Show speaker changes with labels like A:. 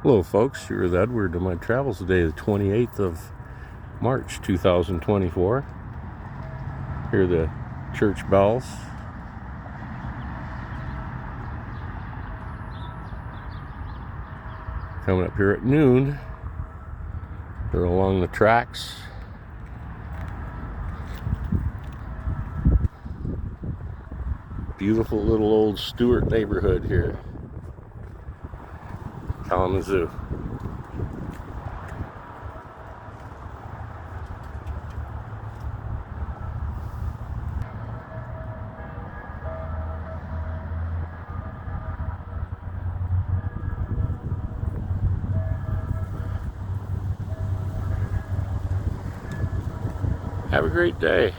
A: Hello folks, here is Edward on my travels today, the 28th of March 2024. Hear the church bells. Coming up here at noon. They're along the tracks. Beautiful little old Stuart neighborhood here. Kalamazoo. Have a great day.